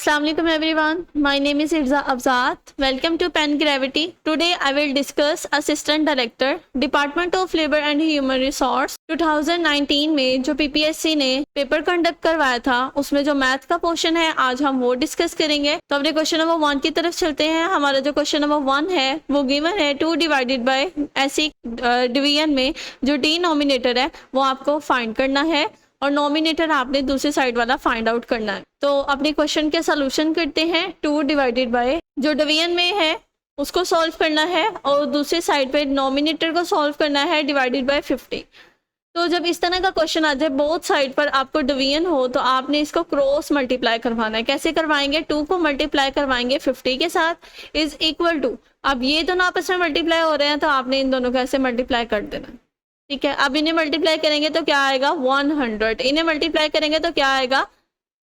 Assalamualaikum everyone. My name is Irza Afzat. Welcome to Pen Gravity. Today I will discuss Assistant Director, Department of Labor and Human Resource 2019 में जो PPSC ने paper conduct करवाया था उसमें जो math का portion है आज हम वो डिस्कस करेंगे। तो अपने क्वेश्चन नंबर 1 की तरफ चलते हैं। हमारा जो क्वेश्चन नंबर 1 है वो गिवन है 2 डिवाइडेड बाय ऐसी डिवीजन में जो डिनोमिनेटर है वो आपको फाइंड करना है और नॉमिनेटर आपने दूसरी साइड वाला फाइंड आउट करना है। तो अपने क्वेश्चन के सॉल्यूशन करते हैं। 2 डिवाइडेड बाय जो डिवीजन में है उसको सॉल्व करना है और दूसरी साइड पे नॉमिनेटर को सॉल्व करना है डिवाइडेड बाय 50। तो जब इस तरह का क्वेश्चन आ जाए बोथ साइड पर आपको डिवीजन हो तो आपने इसको क्रॉस मल्टीप्लाई करवाना है। कैसे करवाएंगे? 2 को मल्टीप्लाई करवाएंगे 50 के साथ इज इक्वल टू, अब ये दोनों आपस में मल्टीप्लाई हो रहे हैं तो आपने इन दोनों को ऐसे मल्टीप्लाई कर देना। ठीक है, अब इन्हें मल्टीप्लाई करेंगे तो क्या आएगा 100, इन्हें मल्टीप्लाई करेंगे तो क्या आएगा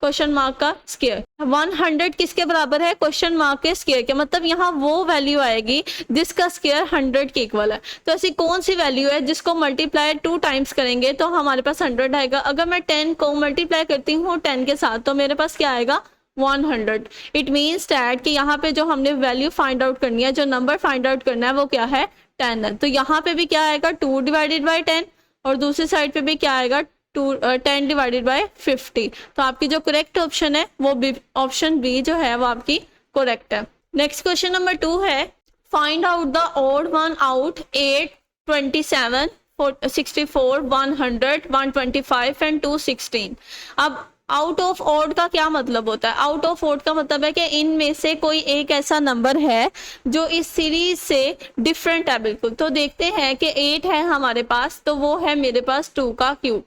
क्वेश्चन मार्क का स्क्वायर। 100 किसके बराबर है? क्वेश्चन मार्क के स्क्वायर के, मतलब यहाँ वो वैल्यू आएगी जिसका स्क्वायर 100 के इक्वल है। तो ऐसी कौन सी वैल्यू है जिसको मल्टीप्लाई 2 टाइम्स करेंगे तो हमारे पास 100 आएगा। अगर मैं 10 को मल्टीप्लाई करती हूँ 10 के साथ तो मेरे पास क्या आएगा 100। इट मीन्स दैट कि यहाँ पे जो हमने वैल्यू फाइंड आउट करनी है, जो नंबर फाइंड आउट करना है वो क्या है 10 है। तो यहाँ पे भी क्या आएगा 2 डिवाइडेड बाय 10 और दूसरी साइड पे भी क्या आएगा 10 डिवाइडेड बाय 50। तो आपकी जो करेक्ट ऑप्शन है वो ऑप्शन बी जो है वो आपकी करेक्ट है। नेक्स्ट क्वेश्चन नंबर 2 है find out the odd one out 8, 27, 64, 100, 125 and 216। अब आउट ऑफ ऑड का क्या मतलब होता है? आउट ऑफ ऑड का मतलब है कि इनमें से कोई एक ऐसा नंबर है जो इस सीरीज से डिफरेंट है बिल्कुल। तो देखते हैं कि 8 है हमारे पास तो वो है मेरे पास 2 का क्यूब,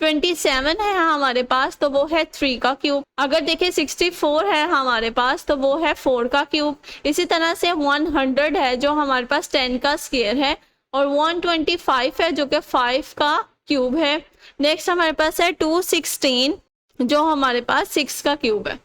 27 है हमारे पास तो वो है 3 का क्यूब, अगर देखें 64 है हमारे पास तो वो है 4 का क्यूब। इसी तरह से 100 है जो हमारे पास 10 का स्क्वायर है और 125 है जो कि 5 का क्यूब है। नेक्स्ट हमारे पास है 216 जो हमारे पास 6 का क्यूब है।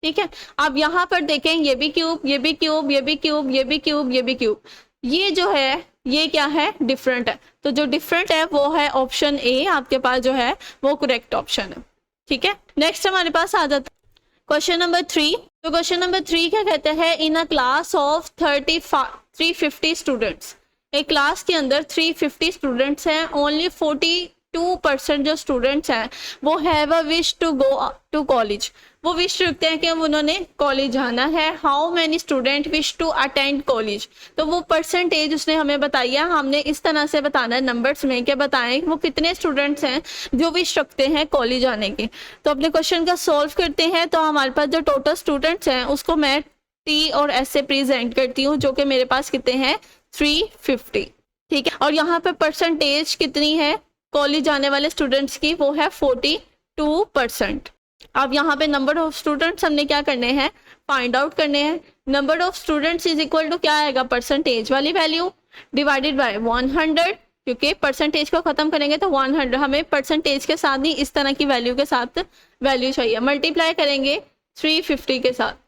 ठीक है, अब यहाँ पर देखें ये भी क्यूब, ये भी क्यूब, ये भी क्यूब, ये भी क्यूब, ये भी क्यूब, ये जो है ये क्या है डिफरेंट है। तो जो डिफरेंट है वो है ऑप्शन ए आपके पास जो है वो करेक्ट ऑप्शन है। ठीक है, नेक्स्ट हमारे पास आ जाता है क्वेश्चन नंबर 3। तो क्वेश्चन नंबर 3 क्या कहते हैं? इन अ क्लास ऑफ 350 स्टूडेंट्स, एक क्लास के अंदर 350 स्टूडेंट्स हैं, ओनली 42% जो स्टूडेंट्स हैं वो have a wish to go to college, वो विश रखते हैं कि उन्होंने कॉलेज जाना है। How many student wish to attend college, तो वो परसेंटेज उसने हमें बताई है। हमने इस तरह से बताना है नंबर्स में क्या बताएं वो कितने स्टूडेंट्स हैं जो विश रखते हैं कॉलेज आने की। तो अपने क्वेश्चन का सॉल्व करते हैं। तो हमारे पास जो टोटल स्टूडेंट्स हैं उसको मैं टी और एस से प्रेजेंट करती हूँ जो कि मेरे पास कितने हैं 350। ठीक है, और यहाँ पे परसेंटेज कितनी है कॉलेज जाने वाले स्टूडेंट्स की, वो है 42%। अब यहाँ पे नंबर ऑफ स्टूडेंट्स हमने क्या करने हैं फाइंड आउट करने हैं। Number of students is equal to क्या आएगा परसेंटेज वाली वैल्यू डिवाइडेड बाय 100, क्योंकि परसेंटेज को खत्म करेंगे तो 100 हमें परसेंटेज के साथ नहीं इस तरह की वैल्यू के साथ वैल्यू चाहिए। मल्टीप्लाई करेंगे 350 के साथ।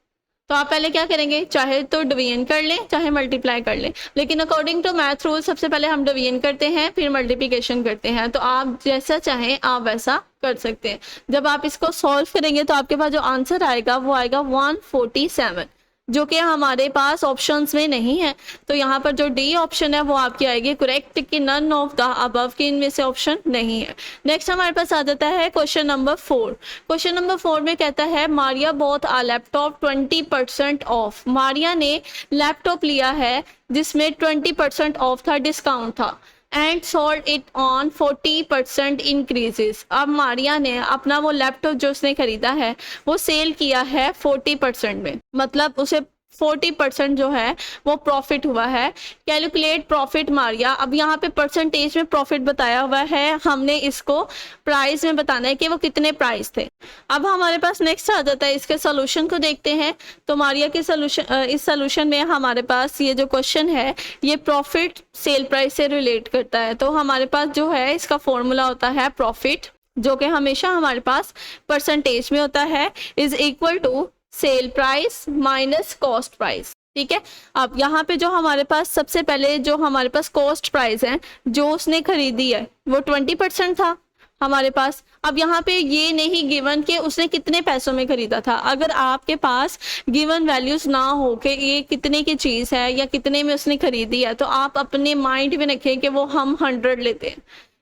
तो आप पहले क्या करेंगे, चाहे तो डिवीजन कर लें चाहे मल्टीप्लाई कर लें, लेकिन अकॉर्डिंग टू मैथ रूल सबसे पहले हम डिवीजन करते हैं फिर मल्टीप्लिकेशन करते हैं। तो आप जैसा चाहें आप वैसा कर सकते हैं। जब आप इसको सॉल्व करेंगे तो आपके पास जो आंसर आएगा वो आएगा 147 जो कि हमारे पास ऑप्शंस में नहीं है। तो यहाँ पर जो डी ऑप्शन है वो आपकी आएगी करेक्ट कि नन ऑफ द अबव के इनमें से ऑप्शन नहीं है। नेक्स्ट हमारे पास आ जाता है क्वेश्चन नंबर 4। क्वेश्चन नंबर 4 में कहता है Maria bought a laptop 20% of, Maria ने लैपटॉप लिया है जिसमें 20% ऑफ था, डिस्काउंट था, and sold it on 40% increases. अब मारिया ने अपना वो लैपटॉप जो उसने खरीदा है वो सेल किया है 40% में, मतलब उसे 40% जो है वो प्रॉफिट हुआ है। कैलकुलेट प्रॉफिट मारिया, अब यहाँ पे परसेंटेज में प्रॉफिट बताया हुआ है, हमने इसको प्राइस में बताना है कि वो कितने प्राइस थे। अब हमारे पास नेक्स्ट आ जाता है इसके सोल्यूशन को देखते हैं। तो मारिया के सोल्यूशन, इस सोल्यूशन में हमारे पास ये जो क्वेश्चन है ये प्रॉफिट सेल प्राइस से रिलेट करता है। तो हमारे पास जो है इसका फॉर्मूला होता है प्रॉफिट जो कि हमेशा हमारे पास परसेंटेज में होता है is equal to sale price minus cost price. ठीक है, अब यहाँ पे जो हमारे पास सबसे पहले जो हमारे पास कॉस्ट प्राइस है जो उसने खरीदी है वो 20% था हमारे पास अब यहाँ पे ये नहीं गिवन कि उसने कितने पैसों में खरीदा था। अगर आपके पास गिवन वैल्यूज ना हो कि ये कितने की चीज़ है या कितने में उसने खरीदी है, तो आप अपने माइंड में रखें कि वो हम 100 लेते हैं,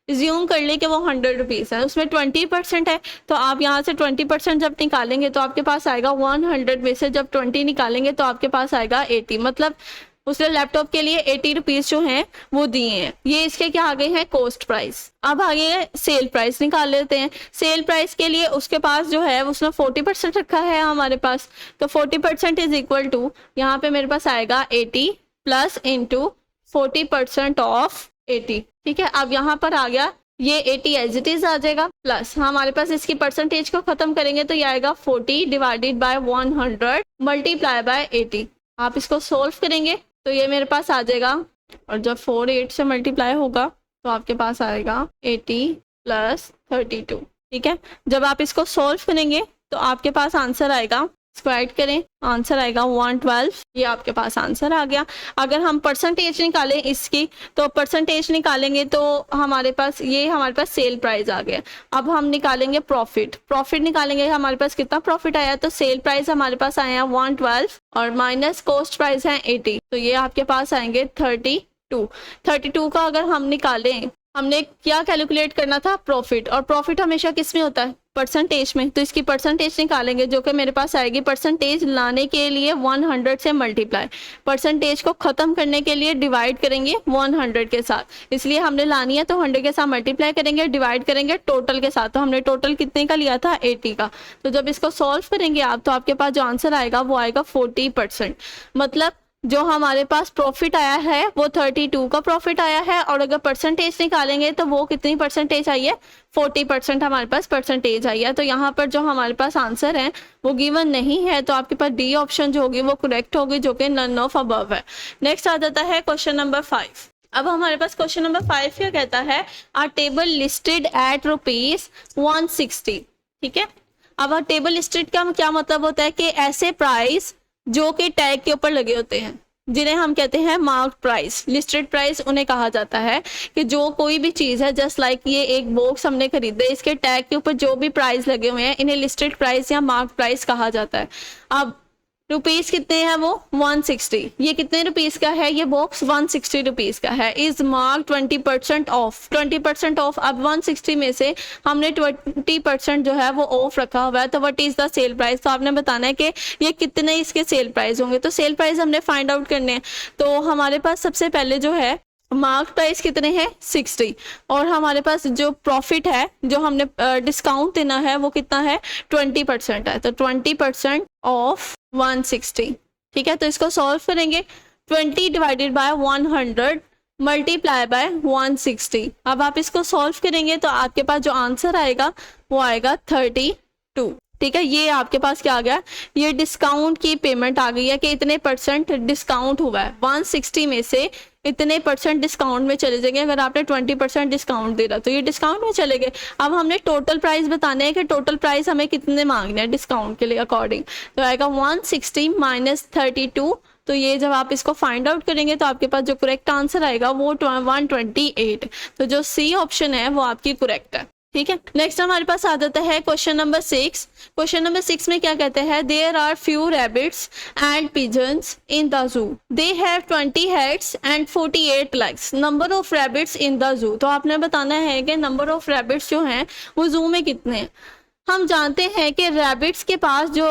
ज्यूम कर ले कि वो 100 रुपीज़ है, उसमें 20% है, तो आप यहाँ से 20% जब निकालेंगे तो आपके पास आएगा 100 में से जब 20 निकालेंगे तो आपके पास आएगा 80। मतलब उसने लैपटॉप के लिए 80 रुपीज़ जो हैं वो दिए हैं। ये इसके क्या आ गए हैं, कॉस्ट प्राइस। अब आगे सेल प्राइस निकाल लेते हैं। सेल प्राइस के लिए उसके पास जो है उसने 40% रखा है हमारे पास, तो 40% इज इक्वल टू, यहाँ पे मेरे पास आएगा 80 प्लस इंटू 40% ऑफ 80। ठीक है, अब यहाँ पर आ गया ये 80 एज इट इज आ जाएगा, प्लस हमारे पास इसकी परसेंटेज को खत्म करेंगे तो ये आएगा 40 डिवाइडेड बाय 100 मल्टीप्लाई बाय 80। आप इसको सोल्व करेंगे तो ये मेरे पास आ जाएगा, और जब 4 8 से मल्टीप्लाई होगा तो आपके पास आएगा 80 प्लस 32। ठीक है, जब आप इसको सोल्व करेंगे तो आपके पास आंसर आएगा, स्क्वायर करें, आंसर आएगा 112। ये आपके पास आंसर आ गया। अगर हम परसेंटेज निकालें इसकी, तो परसेंटेज निकालेंगे तो हमारे पास सेल प्राइस आ गया। अब हम निकालेंगे प्रॉफिट निकालेंगे, हमारे पास कितना प्रॉफिट आया, तो सेल प्राइस हमारे पास आया 112 और माइनस कॉस्ट प्राइस है 80, तो ये आपके पास आएंगे 32 का अगर हम निकालें, हमने क्या कैलकुलेट करना था, प्रॉफिट, और प्रॉफिट हमेशा किस में होता है, परसेंटेज में, तो इसकी परसेंटेज निकालेंगे जो कि मेरे पास आएगी, परसेंटेज लाने के लिए 100 से मल्टीप्लाई, परसेंटेज को ख़त्म करने के लिए डिवाइड करेंगे 100 के साथ, इसलिए हमने लानी है तो 100 के साथ मल्टीप्लाई करेंगे, डिवाइड करेंगे टोटल के साथ, तो हमने टोटल कितने का लिया था, 80 का। तो जब इसको सॉल्व करेंगे आप, तो आपके पास जो आंसर आएगा वो आएगा 40%। मतलब जो हमारे पास प्रॉफिट आया है वो 32 का प्रॉफिट आया है, और अगर परसेंटेज निकालेंगे तो वो कितनी परसेंटेज आई है, 40% हमारे पास परसेंटेज आई है। तो यहाँ पर जो हमारे पास आंसर है वो गिवन नहीं है, तो आपके पास डी ऑप्शन जो होगी वो करेक्ट होगी, जो कि नन ऑफ अबव है। नेक्स्ट आ जाता है क्वेश्चन नंबर 5। अब हमारे पास क्वेश्चन नंबर 5 क्या कहता है, आ टेबल लिस्टेड एट ₹160। ठीक है, अब टेबल लिस्टेड का क्या मतलब होता है कि ऐसे प्राइस जो कि टैग के ऊपर लगे होते हैं, जिन्हें हम कहते हैं मार्क्ड प्राइस। लिस्टेड प्राइस उन्हें कहा जाता है कि जो कोई भी चीज़ है, जस्ट लाइक ये एक बॉक्स हमने खरीदे, इसके टैग के ऊपर जो भी प्राइस लगे हुए हैं, इन्हें लिस्टेड प्राइस या मार्क्ड प्राइस कहा जाता है। अब रुपीज़ कितने हैं, वो 160। ये कितने रुपीज़ का है, ये बॉक्स 160 रुपीज़ का है। Is mark 20% of, 20% of. अब 160 में से हमने 20% जो है वो ऑफ रखा हुआ है, तो what is the sale price. तो आपने बताना है कि ये कितने इसके सेल प्राइस होंगे, तो सेल प्राइस हमने फाइंड आउट करने हैं। तो हमारे पास सबसे पहले जो है मार्क प्राइस कितने हैं, 60, और हमारे पास जो प्रॉफिट है, जो हमने डिस्काउंट देना है, वो कितना है, 20% है, तो 20% ऑफ 160। ठीक है, तो इसको सॉल्व करेंगे, 20 डिवाइडेड बाय 100 मल्टीप्लाई बाय 160। अब आप इसको सॉल्व करेंगे तो आपके पास जो आंसर आएगा वो आएगा 32। ठीक है, ये आपके पास क्या आ गया, ये डिस्काउंट की पेमेंट आ गई है कि इतने परसेंट डिस्काउंट हुआ है, 160 में से इतने परसेंट डिस्काउंट में चले जाएंगे। अगर आपने 20% डिस्काउंट दे रहा तो ये डिस्काउंट में चले गए। अब हमने टोटल प्राइस बताने हैं कि टोटल प्राइस हमें कितने मांगने हैं डिस्काउंट के लिए अकॉर्डिंग, तो आएगा 160 माइनस 32। तो ये जब आप इसको फाइंड आउट करेंगे तो आपके पास जो करेक्ट आंसर आएगा वो 128। तो जो सी ऑप्शन है वो आपकी करेक्ट है। ठीक है, नेक्स्ट हमारे पास आ जाता है क्वेश्चन नंबर 6। क्वेश्चन नंबर 6 में क्या कहते हैं, there are few rabbits and pigeons in the zoo, they have 20 heads and 48 legs, number of rabbits in the zoo. तो आपने बताना है कि नंबर ऑफ रैबिट्स जो हैं वो जू में कितने हैं। हम जानते हैं कि रैबिट्स के पास जो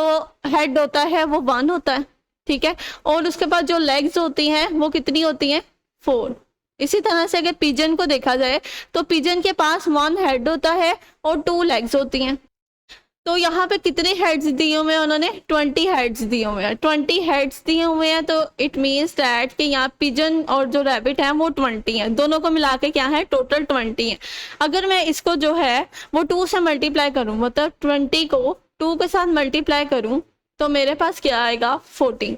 हेड होता है वो 1 होता है, ठीक है, और उसके पास जो लेग्स होती हैं वो कितनी होती हैं, 4। इसी तरह से अगर पिजन को देखा जाए तो पिजन के पास 1 हेड होता है और 2 लेग्स होती हैं। तो यहाँ पे कितने हेड्स दिए हुए हैं उन्होंने, 20 हेड्स दिए हुए हैं। 20 हेड्स दिए हुए हैं तो इट मीन्स दैट कि यहाँ पिजन और जो रैबिट है वो 20 हैं, दोनों को मिला के क्या है, टोटल 20 है। अगर मैं इसको जो है वो 2 से मल्टीप्लाई करूँ, मतलब 20 को 2 के साथ मल्टीप्लाई करूँ तो मेरे पास क्या आएगा, 40।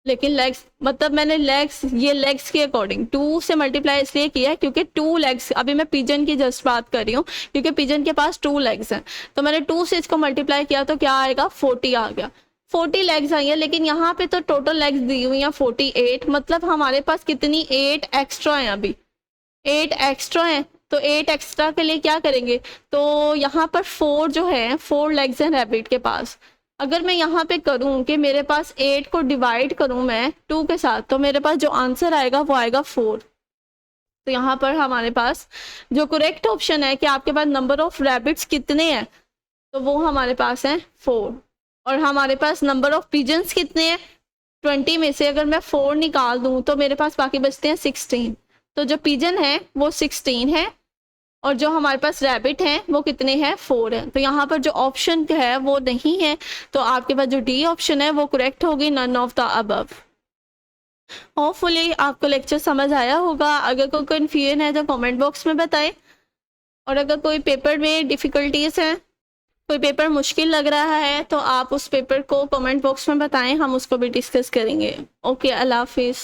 लेकिन लेग्स, मतलब मैंने लेग्स, ये लेग्स के अकॉर्डिंग 2 से मल्टीप्लाई इसलिए किया क्योंकि 2 लेग्स, अभी मैं पिजन की जस्ट बात कर रही हूँ क्योंकि पिजन के पास 2 लेग्स हैं, तो मैंने 2 से इसको मल्टीप्लाई किया तो क्या आएगा, 40 आ गया। 40 लेग्स आई हैं, लेकिन यहाँ पे तो टोटल लेग्स दी हुई हैं 48, मतलब हमारे पास कितनी 8 एक्स्ट्रा हैं, अभी 8 एक्स्ट्रा हैं। तो 8 एक्स्ट्रा के लिए क्या करेंगे, तो यहाँ पर 4 जो है 4 लेग्स हैं रैबिट के पास। अगर मैं यहाँ पे करूँ कि मेरे पास 8 को डिवाइड करूँ मैं 2 के साथ, तो मेरे पास जो आंसर आएगा वो आएगा 4। तो यहाँ पर हमारे पास जो करेक्ट ऑप्शन है कि आपके पास नंबर ऑफ रैबिट्स कितने हैं, तो वो हमारे पास है 4। और हमारे पास नंबर ऑफ पिजन्स कितने हैं, 20 में से अगर मैं 4 निकाल दूँ तो मेरे पास बाकी बचते हैं 16। तो जो पिजन है वो 16 है और जो हमारे पास रैबिट हैं वो कितने हैं, 4 है। तो यहाँ पर जो ऑप्शन है वो नहीं है, तो आपके पास जो डी ऑप्शन है वो करेक्ट होगी, none of the above. Hopefully आपको लेक्चर समझ आया होगा। अगर कोई कन्फ्यूजन है तो कमेंट बॉक्स में बताएं, और अगर कोई पेपर में डिफ़िकल्टीज हैं, कोई पेपर मुश्किल लग रहा है, तो आप उस पेपर को कमेंट बॉक्स में बताएं, हम उसको भी डिस्कस करेंगे। ओके, अल्लाह हाफिज़।